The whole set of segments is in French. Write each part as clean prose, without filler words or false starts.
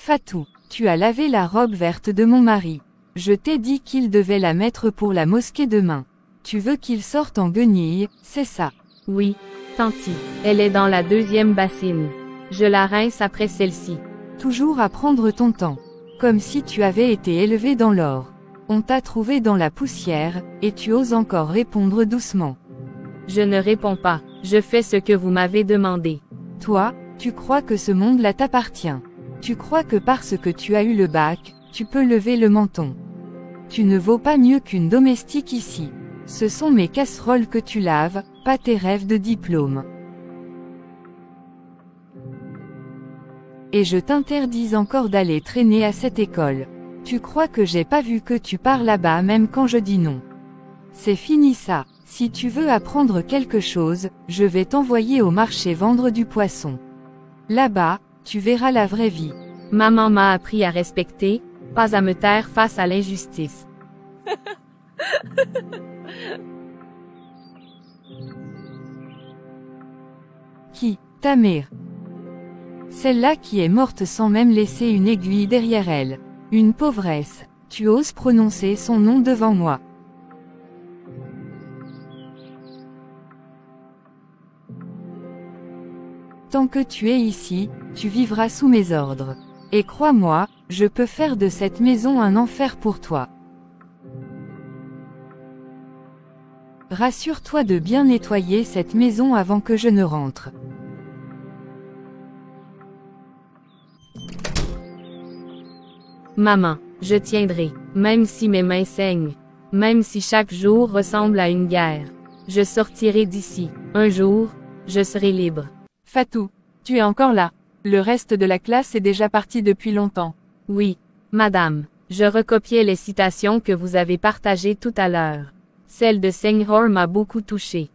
Fatou, tu as lavé la robe verte de mon mari. Je t'ai dit qu'il devait la mettre pour la mosquée demain. Tu veux qu'il sorte en guenille, c'est ça? Oui, tanti. Elle est dans la deuxième bassine. Je la rince après celle-ci. Toujours à prendre ton temps. Comme si tu avais été élevé dans l'or. On t'a trouvé dans la poussière, et tu oses encore répondre doucement. Je ne réponds pas, je fais ce que vous m'avez demandé. Toi, tu crois que ce monde-là t'appartient. Tu crois que parce que tu as eu le bac, tu peux lever le menton. Tu ne vaux pas mieux qu'une domestique ici. Ce sont mes casseroles que tu laves, pas tes rêves de diplôme. Et je t'interdis encore d'aller traîner à cette école. Tu crois que j'ai pas vu que tu pars là-bas même quand je dis non. C'est fini ça. Si tu veux apprendre quelque chose, je vais t'envoyer au marché vendre du poisson. Là-bas, tu verras la vraie vie. Maman m'a appris à respecter, pas à me taire face à l'injustice. Qui, ta mère? Celle-là qui est morte sans même laisser une aiguille derrière elle. Une pauvresse. Tu oses prononcer son nom devant moi. Tant que tu es ici, tu vivras sous mes ordres. Et crois-moi, je peux faire de cette maison un enfer pour toi. Rassure-toi de bien nettoyer cette maison avant que je ne rentre. Maman, je tiendrai, même si mes mains saignent, même si chaque jour ressemble à une guerre. Je sortirai d'ici. Un jour, je serai libre. Fatou, tu es encore là. Le reste de la classe est déjà parti depuis longtemps. Oui, madame, je recopiais les citations que vous avez partagées tout à l'heure. Celle de Senghor m'a beaucoup touchée.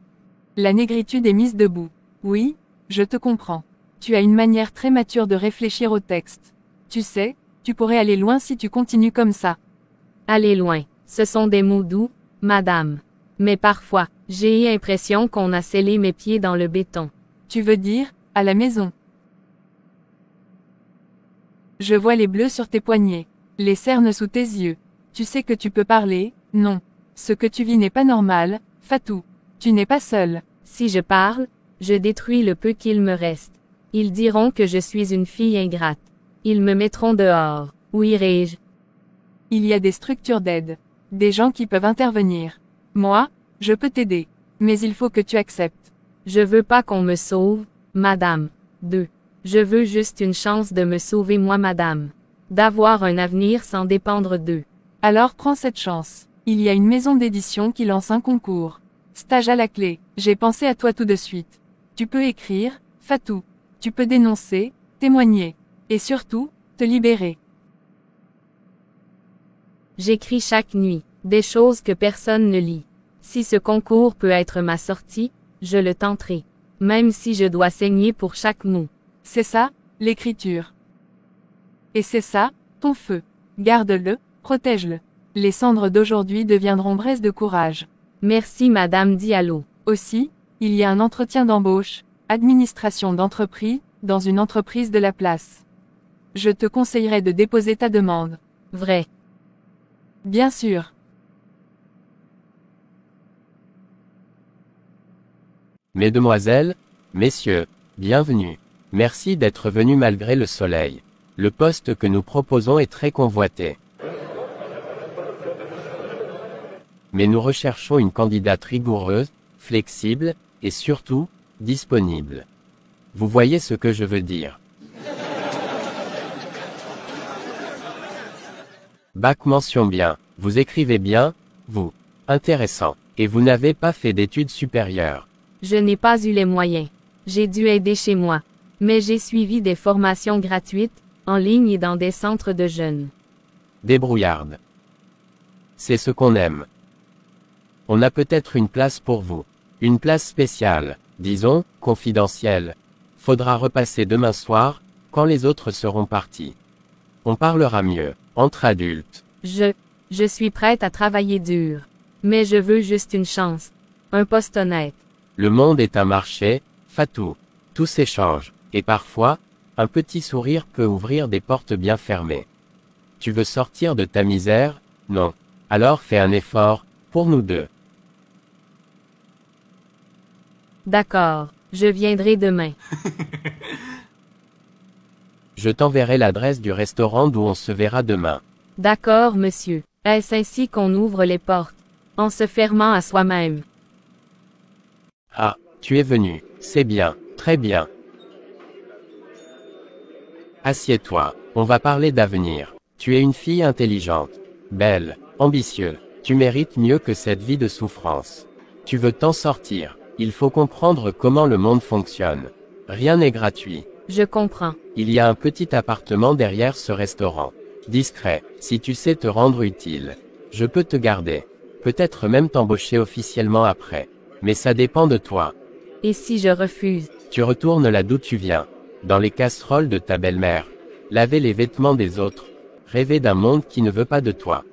La négritude est mise debout. Oui, je te comprends. Tu as une manière très mature de réfléchir au texte. Tu sais, tu pourrais aller loin si tu continues comme ça. Aller loin, ce sont des mots doux, madame. Mais parfois, j'ai l'impression qu'on a scellé mes pieds dans le béton. Tu veux dire, à la maison? Je vois les bleus sur tes poignets, les cernes sous tes yeux. Tu sais que tu peux parler, non. Ce que tu vis n'est pas normal, Fatou. Tu n'es pas seul. Si je parle, je détruis le peu qu'il me reste. Ils diront que je suis une fille ingrate. Ils me mettront dehors. Où irai-je? Il y a des structures d'aide. Des gens qui peuvent intervenir. Moi, je peux t'aider. Mais il faut que tu acceptes. Je veux pas qu'on me sauve, madame. 2. Je veux juste une chance de me sauver moi madame. D'avoir un avenir sans dépendre d'eux. Alors prends cette chance. Il y a une maison d'édition qui lance un concours. Stage à la clé. J'ai pensé à toi tout de suite. Tu peux écrire, Fatou. Tu peux dénoncer, témoigner. Et surtout, te libérer. J'écris chaque nuit, des choses que personne ne lit. Si ce concours peut être ma sortie, je le tenterai. Même si je dois saigner pour chaque mot. C'est ça, l'écriture. Et c'est ça, ton feu. Garde-le, protège-le. Les cendres d'aujourd'hui deviendront braises de courage. Merci madame Diallo. Aussi, il y a un entretien d'embauche, administration d'entreprise, dans une entreprise de la place. Je te conseillerais de déposer ta demande. Vrai. Bien sûr. Mesdemoiselles, messieurs, bienvenue. Merci d'être venus malgré le soleil. Le poste que nous proposons est très convoité. Mais nous recherchons une candidate rigoureuse, flexible, et surtout, disponible. Vous voyez ce que je veux dire. Bac mention bien, vous écrivez bien, vous. Intéressant. Et vous n'avez pas fait d'études supérieures. Je n'ai pas eu les moyens. J'ai dû aider chez moi. Mais j'ai suivi des formations gratuites, en ligne et dans des centres de jeunes. Débrouillarde. C'est ce qu'on aime. On a peut-être une place pour vous. Une place spéciale, disons, confidentielle. Faudra repasser demain soir, quand les autres seront partis. On parlera mieux, entre adultes. Je suis prête à travailler dur. Mais je veux juste une chance. Un poste honnête. Le monde est un marché, Fatou. Tout s'échange. Et parfois, Un petit sourire peut ouvrir des portes bien fermées. Tu veux sortir de ta misère? Non. Alors fais un effort, pour nous deux. D'accord, je viendrai demain. Je t'enverrai l'adresse du restaurant d'où on se verra demain. D'accord, monsieur. Est-ce ainsi qu'on ouvre les portes? En se fermant à soi-même. Ah, tu es venu. C'est bien, très bien. Assieds-toi, on va parler d'avenir. Tu es une fille intelligente, belle, ambitieuse. Tu mérites mieux que cette vie de souffrance. Tu veux t'en sortir. Il faut comprendre comment le monde fonctionne. Rien n'est gratuit. Je comprends. Il y a un petit appartement derrière ce restaurant. Discret, si tu sais te rendre utile. Je peux te garder. Peut-être même t'embaucher officiellement après. Mais ça dépend de toi. Et si je refuse? Tu retournes là d'où tu viens. Dans les casseroles de ta belle-mère. Laver les vêtements des autres. Rêver d'un monde qui ne veut pas de toi.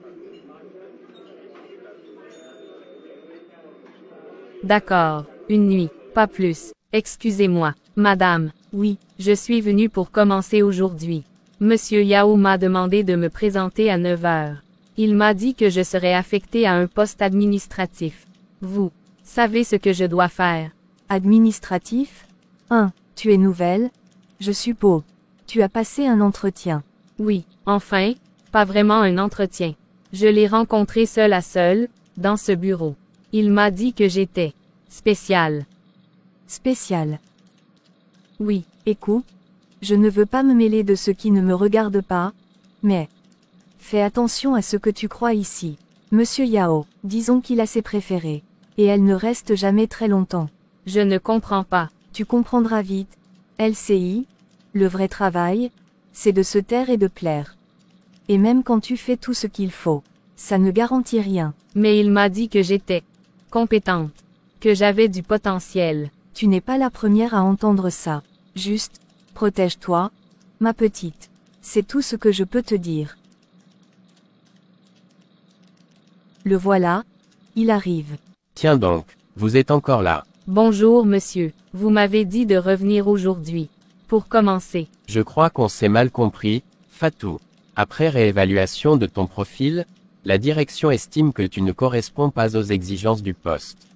D'accord, une nuit, pas plus. Excusez-moi, madame. Oui, je suis venu pour commencer aujourd'hui. Monsieur Yao m'a demandé de me présenter à 9 heures. Il m'a dit que je serais affecté à un poste administratif. Vous savez ce que je dois faire. Administratif? Tu es nouvelle? Je suppose. Tu as passé un entretien. Oui, enfin, pas vraiment un entretien. Je l'ai rencontré seul à seul, dans ce bureau. Il m'a dit que j'étais spécial. Spécial. Oui. Écoute, je ne veux pas me mêler de ce qui ne me regarde pas, mais fais attention à ce que tu crois ici. Monsieur Yao, disons qu'il a ses préférés. Et elle ne reste jamais très longtemps. Je ne comprends pas. Tu comprendras vite. LCI, le vrai travail, c'est de se taire et de plaire. Et même quand tu fais tout ce qu'il faut, ça ne garantit rien. Mais il m'a dit que j'étais compétente, que j'avais du potentiel. Tu n'es pas la première à entendre ça. Juste, protège-toi, ma petite. C'est tout ce que je peux te dire. Le voilà, il arrive. Tiens donc, vous êtes encore là. Bonjour monsieur, vous m'avez dit de revenir aujourd'hui. Pour commencer. Je crois qu'on s'est mal compris, Fatou. Après réévaluation de ton profil, la direction estime que tu ne corresponds pas aux exigences du poste.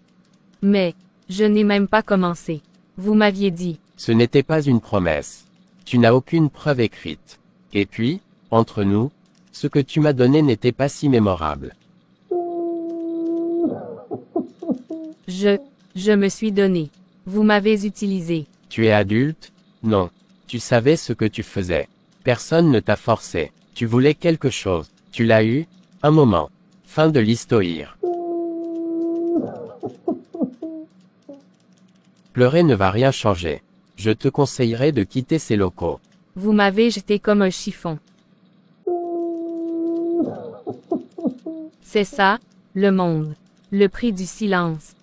Mais, je n'ai même pas commencé. Vous m'aviez dit. Ce n'était pas une promesse. Tu n'as aucune preuve écrite. Et puis, entre nous, ce que tu m'as donné n'était pas si mémorable. Je me suis donné. Vous m'avez utilisé. Tu es adulte? Non. Tu savais ce que tu faisais. Personne ne t'a forcé. Tu voulais quelque chose. Tu l'as eu? Un moment. Fin de l'histoire. Pleurer ne va rien changer. Je te conseillerais de quitter ces locaux. Vous m'avez jeté comme un chiffon. C'est ça, le monde. Le prix du silence.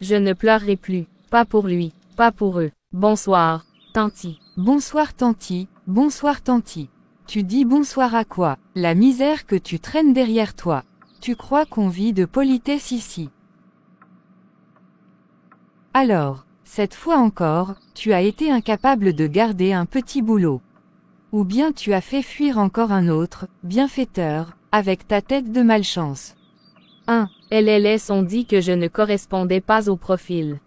Je ne pleurerai plus. Pas pour lui, pas pour eux. Bonsoir, tanti. Bonsoir tanti, bonsoir tanti. Tu dis bonsoir à quoi? La misère que tu traînes derrière toi. Tu crois qu'on vit de politesse ici? Alors, cette fois encore, tu as été incapable de garder un petit boulot. Ou bien tu as fait fuir encore un autre, bienfaiteur, avec ta tête de malchance. LLS ont dit que je ne correspondais pas au profil.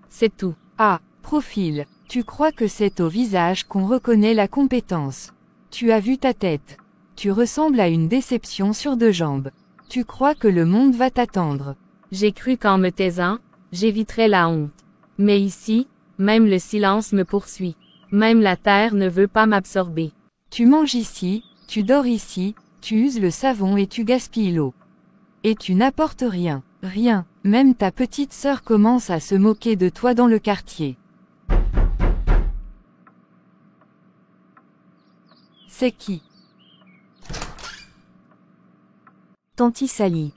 C'est tout. Ah, profil, tu crois que c'est au visage qu'on reconnaît la compétence. Tu as vu ta tête. Tu ressembles à une déception sur deux jambes. Tu crois que le monde va t'attendre. J'ai cru qu'en me taisant, j'éviterais la honte. Mais ici, même le silence me poursuit. Même la terre ne veut pas m'absorber. Tu manges ici, tu dors ici, tu uses le savon et tu gaspilles l'eau. Et tu n'apportes rien, rien, même ta petite sœur commence à se moquer de toi dans le quartier. C'est qui? Tanti Sally.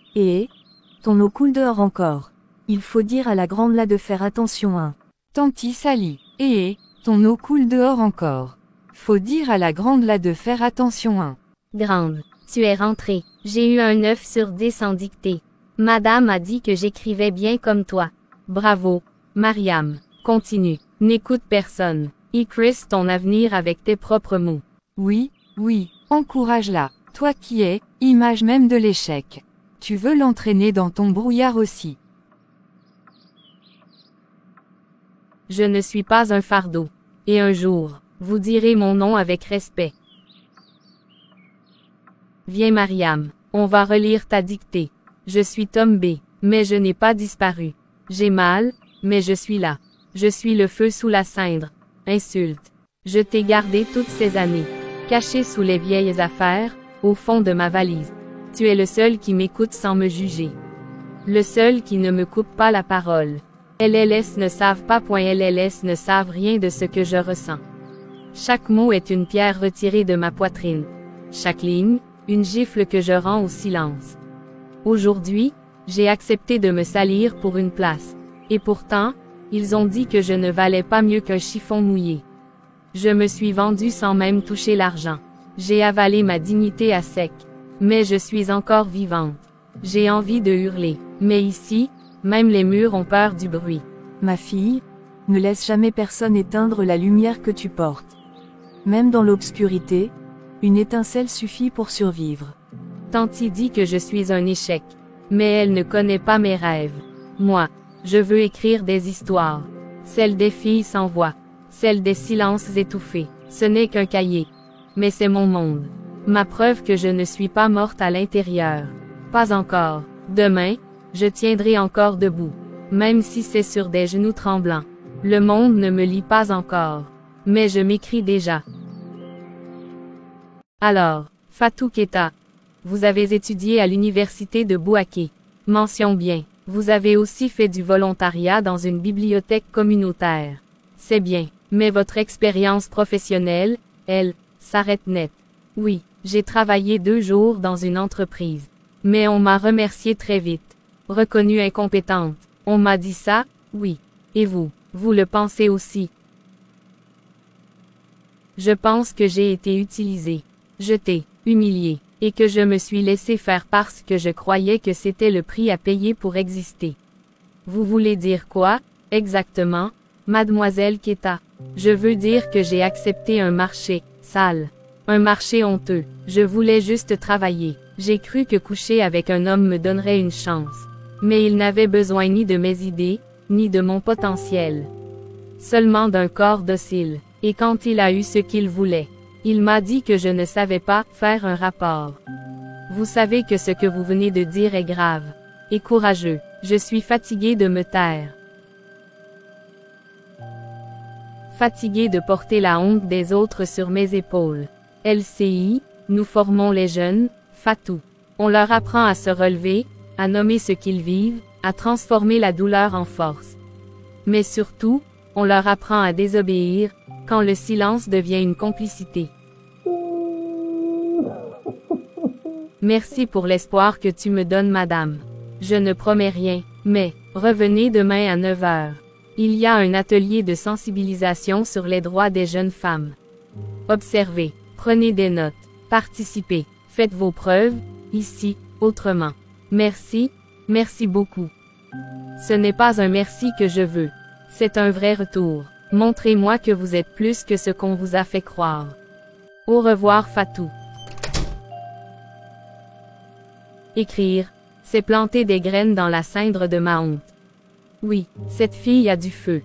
Ton eau coule dehors encore. Il faut dire à la grande là de faire attention hein. Tanti Sally. Ton eau coule dehors encore. Faut dire à la grande là de faire attention hein. Grande, tu es rentrée. J'ai eu un 9 sur 10 en dictée. Madame a dit que j'écrivais bien comme toi. Bravo, Mariam. Continue. N'écoute personne. Écris ton avenir avec tes propres mots. Oui, oui, encourage-la, toi qui es, image même de l'échec. Tu veux l'entraîner dans ton brouillard aussi. Je ne suis pas un fardeau. Et un jour, vous direz mon nom avec respect. Viens Mariam, on va relire ta dictée. Je suis tombé, mais je n'ai pas disparu. J'ai mal, mais je suis là. Je suis le feu sous la cendre. Insulte. Je t'ai gardé toutes ces années. Caché sous les vieilles affaires, au fond de ma valise. Tu es le seul qui m'écoute sans me juger. Le seul qui ne me coupe pas la parole. LLS ne savent pas. LLS ne savent rien de ce que je ressens. Chaque mot est une pierre retirée de ma poitrine. Chaque ligne, une gifle que je rends au silence. Aujourd'hui, j'ai accepté de me salir pour une place. Et pourtant, ils ont dit que je ne valais pas mieux qu'un chiffon mouillé. Je me suis vendu sans même toucher l'argent. J'ai avalé ma dignité à sec. Mais je suis encore vivante. J'ai envie de hurler. Mais ici, même les murs ont peur du bruit. Ma fille, ne laisse jamais personne éteindre la lumière que tu portes. Même dans l'obscurité, une étincelle suffit pour survivre. Tanti dit que je suis un échec. Mais elle ne connaît pas mes rêves. Moi, je veux écrire des histoires. Celles des filles sans voix. Celles des silences étouffés. Ce n'est qu'un cahier. Mais c'est mon monde. Ma preuve que je ne suis pas morte à l'intérieur. Pas encore. Demain, je tiendrai encore debout. Même si c'est sur des genoux tremblants. Le monde ne me lit pas encore. Mais je m'écris déjà. Alors, Fatou Keita. Vous avez étudié à l'université de Bouaké. Mention bien. Vous avez aussi fait du volontariat dans une bibliothèque communautaire. C'est bien. Mais votre expérience professionnelle, elle, s'arrête net. Oui, j'ai travaillé 2 jours dans une entreprise. Mais on m'a remercié très vite. Reconnue incompétente. On m'a dit ça, oui. Et vous le pensez aussi. Je pense que j'ai été utilisée, jetée, humiliée, et que je me suis laissé faire parce que je croyais que c'était le prix à payer pour exister. Vous voulez dire quoi, exactement, mademoiselle Keita? Je veux dire que j'ai accepté un marché, sale. Un marché honteux. Je voulais juste travailler. J'ai cru que coucher avec un homme me donnerait une chance. Mais il n'avait besoin ni de mes idées, ni de mon potentiel. Seulement d'un corps docile. Et quand il a eu ce qu'il voulait, il m'a dit que je ne savais pas faire un rapport. Vous savez que ce que vous venez de dire est grave. Et courageux. Je suis fatiguée de me taire. Fatiguée de porter la honte des autres sur mes épaules. LCI, nous formons les jeunes, Fatou. On leur apprend à se relever, à nommer ce qu'ils vivent, à transformer la douleur en force. Mais surtout, on leur apprend à désobéir, quand le silence devient une complicité. Merci pour l'espoir que tu me donnes, madame. Je ne promets rien, mais, revenez demain à 9 h. Il y a un atelier de sensibilisation sur les droits des jeunes femmes. Observez, prenez des notes, participez, faites vos preuves, ici, autrement. Merci, merci beaucoup. Ce n'est pas un merci que je veux. C'est un vrai retour. Montrez-moi que vous êtes plus que ce qu'on vous a fait croire. Au revoir Fatou. Écrire, c'est planter des graines dans la cendre de ma honte. Oui, cette fille a du feu.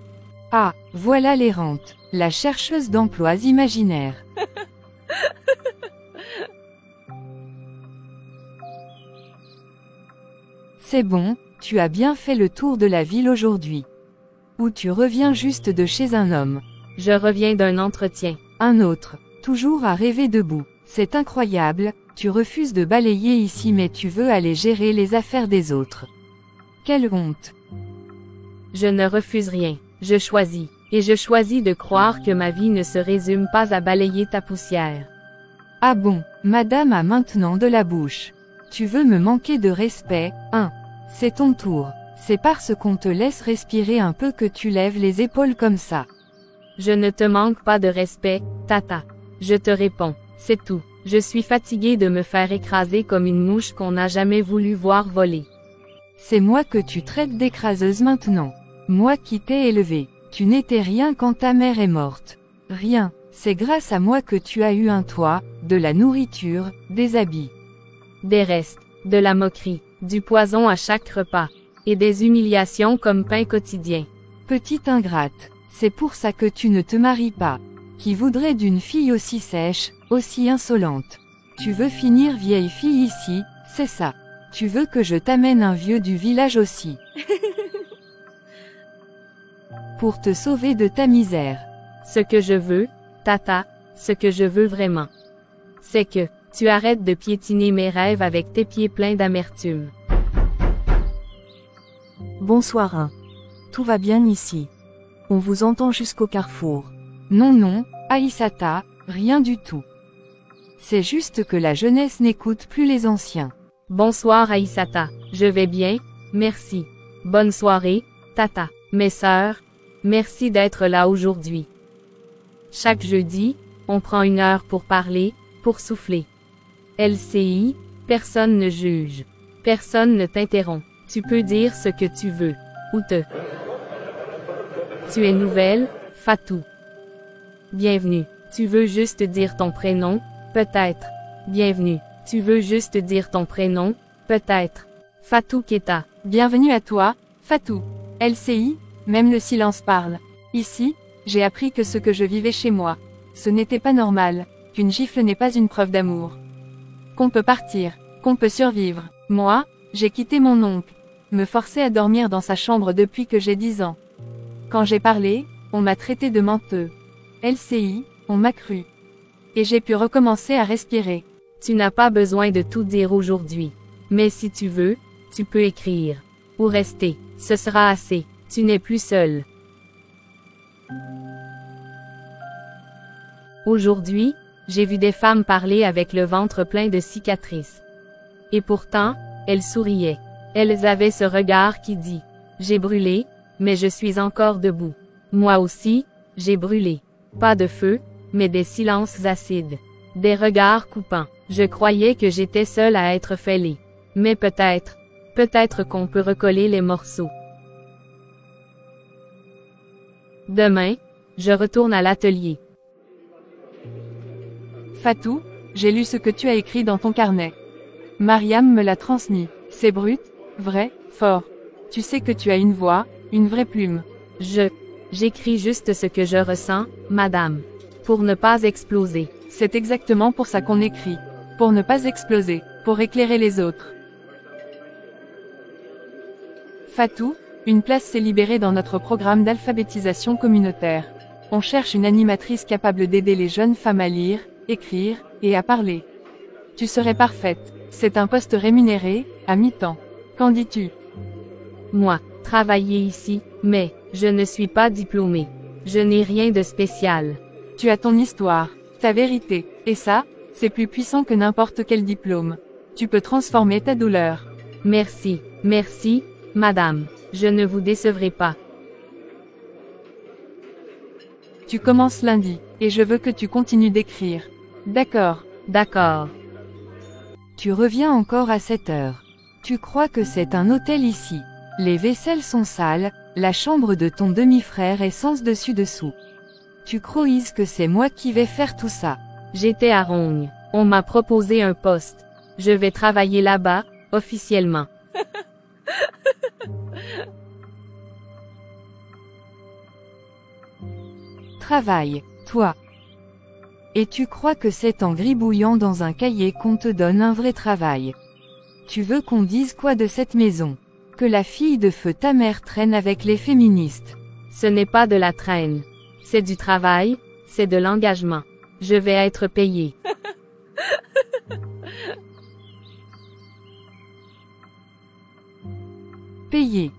Ah, voilà l'errante, la chercheuse d'emplois imaginaires. C'est bon, tu as bien fait le tour de la ville aujourd'hui. Ou tu reviens juste de chez un homme. Je reviens d'un entretien. Un autre, toujours à rêver debout. C'est incroyable, tu refuses de balayer ici mais tu veux aller gérer les affaires des autres. Quelle honte. Je ne refuse rien, je choisis. Et je choisis de croire que ma vie ne se résume pas à balayer ta poussière. Ah bon, madame a maintenant de la bouche. Tu veux me manquer de respect, hein? C'est ton tour. C'est parce qu'on te laisse respirer un peu que tu lèves les épaules comme ça. Je ne te manque pas de respect, tata. Je te réponds, c'est tout. Je suis fatiguée de me faire écraser comme une mouche qu'on n'a jamais voulu voir voler. C'est moi que tu traites d'écraseuse maintenant. Moi qui t'ai élevée. Tu n'étais rien quand ta mère est morte. Rien, c'est grâce à moi que tu as eu un toit, de la nourriture, des habits. Des restes, de la moquerie, du poison à chaque repas, et des humiliations comme pain quotidien. Petite ingrate, c'est pour ça que tu ne te maries pas. Qui voudrait d'une fille aussi sèche, aussi insolente? Tu veux finir vieille fille ici, c'est ça. Tu veux que je t'amène un vieux du village aussi. Pour te sauver de ta misère. Ce que je veux, Tata, ce que je veux vraiment, c'est que tu arrêtes de piétiner mes rêves avec tes pieds pleins d'amertume. Bonsoir 1. Tout va bien ici. On vous entend jusqu'au carrefour. Non non, Aïssata, rien du tout. C'est juste que la jeunesse n'écoute plus les anciens. Bonsoir Aïssata, je vais bien, merci. Bonne soirée, Tata. Mes sœurs, merci d'être là aujourd'hui. Chaque jeudi, on prend 1 heure pour parler, pour souffler. LCI, personne ne juge. Personne ne t'interrompt. Tu peux dire ce que tu veux. Ou te. Tu es nouvelle, Fatou. Bienvenue. Tu veux juste dire ton prénom, peut-être. Bienvenue. Tu veux juste dire ton prénom, peut-être. Fatou Keita. Bienvenue à toi, Fatou. LCI, même le silence parle. Ici, j'ai appris que ce que je vivais chez moi, ce n'était pas normal, qu'une gifle n'est pas une preuve d'amour. Qu'on peut partir, qu'on peut survivre. Moi, j'ai quitté mon oncle, me forcer à dormir dans sa chambre depuis que j'ai 10 ans. Quand j'ai parlé, on m'a traité de menteux. LCI, on m'a cru. Et j'ai pu recommencer à respirer. Tu n'as pas besoin de tout dire aujourd'hui. Mais si tu veux, tu peux écrire. Ou rester. Ce sera assez. Tu n'es plus seul. Aujourd'hui, j'ai vu des femmes parler avec le ventre plein de cicatrices. Et pourtant, elles souriaient. Elles avaient ce regard qui dit « J'ai brûlé, mais je suis encore debout. Moi aussi, j'ai brûlé. Pas de feu, mais des silences acides. Des regards coupants. Je croyais que j'étais seule à être fêlée. Mais peut-être qu'on peut recoller les morceaux. Demain, je retourne à l'atelier. Fatou, j'ai lu ce que tu as écrit dans ton carnet. Mariam me l'a transmis. C'est brut, vrai, fort. Tu sais que tu as une voix, une vraie plume. J'écris juste ce que je ressens, madame. Pour ne pas exploser. C'est exactement pour ça qu'on écrit. Pour ne pas exploser, pour éclairer les autres. Fatou, une place s'est libérée dans notre programme d'alphabétisation communautaire. On cherche une animatrice capable d'aider les jeunes femmes à lire, écrire, et à parler. Tu serais parfaite. C'est un poste rémunéré, à mi-temps. Qu'en dis-tu? Moi, travailler ici, mais, je ne suis pas diplômée. Je n'ai rien de spécial. Tu as ton histoire, ta vérité, et ça, c'est plus puissant que n'importe quel diplôme. Tu peux transformer ta douleur. Merci, madame. Je ne vous décevrai pas. Tu commences lundi, et je veux que tu continues d'écrire. D'accord. Tu reviens encore à 7 heures. Tu crois que c'est un hôtel ici. Les vaisselles sont sales, la chambre de ton demi-frère est sens dessus-dessous. Tu croises que c'est moi qui vais faire tout ça. J'étais à Rogne. On m'a proposé un poste. Je vais travailler là-bas, officiellement. Travaille, toi. Et tu crois que c'est en gribouillant dans un cahier qu'on te donne un vrai travail. Tu veux qu'on dise quoi de cette maison? Que la fille de feu ta mère traîne avec les féministes. Ce n'est pas de la traîne. C'est du travail, c'est de l'engagement. Je vais être payée. Payée.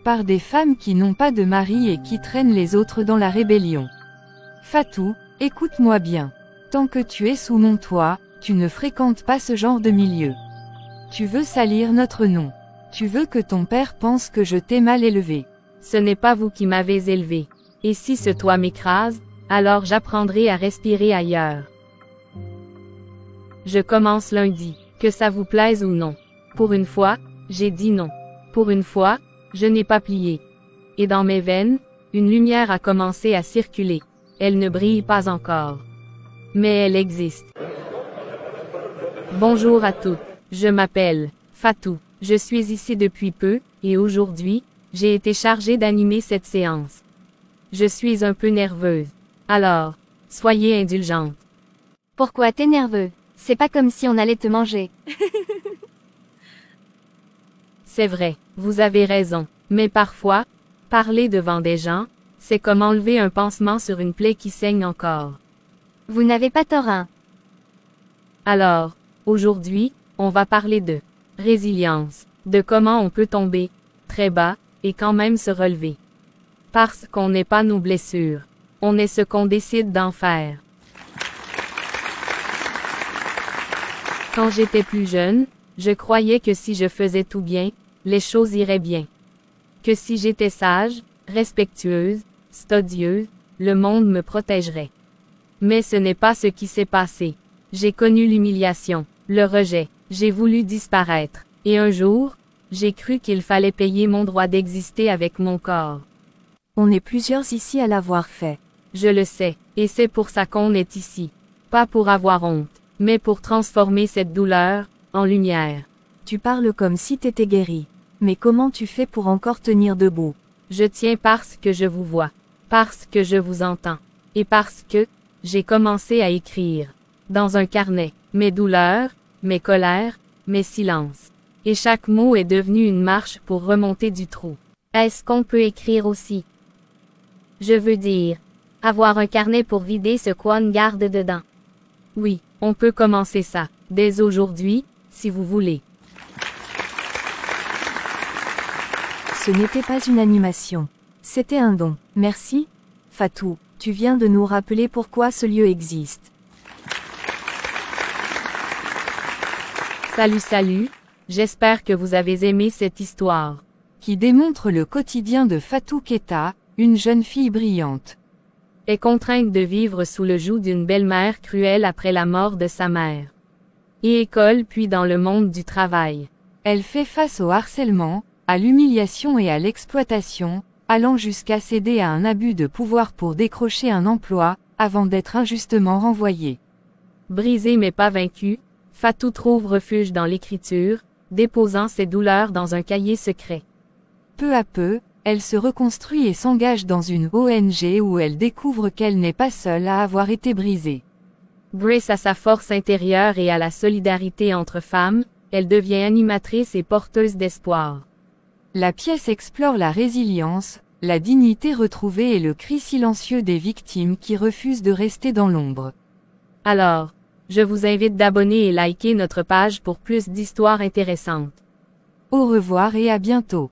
Par des femmes qui n'ont pas de mari et qui traînent les autres dans la rébellion. Fatou, écoute-moi bien. Tant que tu es sous mon toit, tu ne fréquentes pas ce genre de milieu. Tu veux salir notre nom. Tu veux que ton père pense que je t'ai mal élevé. Ce n'est pas vous qui m'avez élevé. Et si ce toit m'écrase, alors j'apprendrai à respirer ailleurs. Je commence lundi, que ça vous plaise ou non. Pour une fois, j'ai dit non. Pour une fois, je n'ai pas plié. Et dans mes veines, Une lumière a commencé à circuler. Elle ne brille pas encore. Mais elle existe. Bonjour à toutes. Je m'appelle Fatou. Je suis ici depuis peu, et aujourd'hui, j'ai été chargée d'animer cette séance. Je suis un peu nerveuse. Alors, soyez indulgente. Pourquoi t'es nerveux? C'est pas comme si on allait te manger. C'est vrai, vous avez raison. Mais parfois, parler devant des gens, c'est comme enlever un pansement sur une plaie qui saigne encore. Vous n'avez pas tort, hein? Alors, aujourd'hui, on va parler de résilience, de comment on peut tomber très bas et quand même se relever. Parce qu'on n'est pas nos blessures. On est ce qu'on décide d'en faire. Quand j'étais plus jeune, je croyais que si je faisais tout bien, les choses iraient bien. Que si j'étais sage, respectueuse, studieuse, le monde me protégerait. Mais ce n'est pas ce qui s'est passé. J'ai connu l'humiliation, le rejet, j'ai voulu disparaître. Et un jour, j'ai cru qu'il fallait payer mon droit d'exister avec mon corps. On est plusieurs ici à l'avoir fait. Je le sais, et c'est pour ça qu'on est ici. Pas pour avoir honte, mais pour transformer cette douleur en lumière. Tu parles comme si t'étais guéri. Mais comment tu fais pour encore tenir debout? Je tiens parce que je vous vois, parce que je vous entends, et parce que j'ai commencé à écrire dans un carnet mes douleurs, mes colères, mes silences. Et chaque mot est devenu une marche pour remonter du trou. Est-ce qu'on peut écrire aussi? Je veux dire, avoir un carnet pour vider ce qu'on garde dedans. Oui, on peut commencer ça, dès aujourd'hui, si vous voulez. Ce n'était pas une animation. C'était un don. Merci, Fatou, tu viens de nous rappeler pourquoi ce lieu existe. Salut, j'espère que vous avez aimé cette histoire. Qui démontre le quotidien de Fatou Keita, une jeune fille brillante. Est contrainte de vivre sous le joug d'une belle-mère cruelle après la mort de sa mère. Et école puis dans le monde du travail. Elle fait face au harcèlement, à l'humiliation et à l'exploitation, allant jusqu'à céder à un abus de pouvoir pour décrocher un emploi, avant d'être injustement renvoyée. Brisée mais pas vaincue, Fatou trouve refuge dans l'écriture, déposant ses douleurs dans un cahier secret. Peu à peu, elle se reconstruit et s'engage dans une ONG où elle découvre qu'elle n'est pas seule à avoir été brisée. Grâce à sa force intérieure et à la solidarité entre femmes, elle devient animatrice et porteuse d'espoir. La pièce explore la résilience, la dignité retrouvée et le cri silencieux des victimes qui refusent de rester dans l'ombre. Alors, je vous invite d'abonner et liker notre page pour plus d'histoires intéressantes. Au revoir et à bientôt.